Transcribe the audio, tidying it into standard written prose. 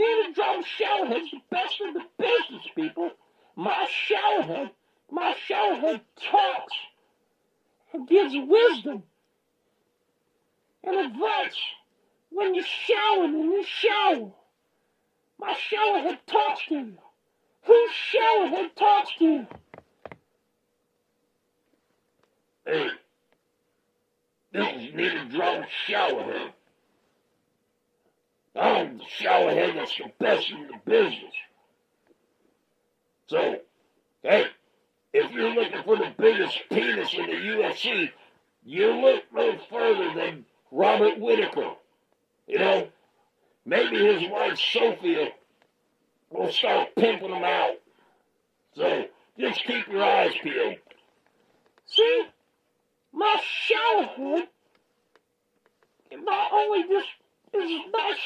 Neither Drum ShowerHead's the best in the business, people. My ShowerHead talks and gives wisdom and advice when you're showering in the shower. My ShowerHead talks to you. Whose ShowerHead talks to you? Hey, this is Neither Drum ShowerHead. I'm the ShowerHead that's the best in the business. So, hey, if you're looking for the biggest penis in the UFC, you look no further than Roger Whittaker. You know, maybe his wife Sofia will start pimping him out. So, just keep your eyes peeled. See, my ShowerHead, not only just is not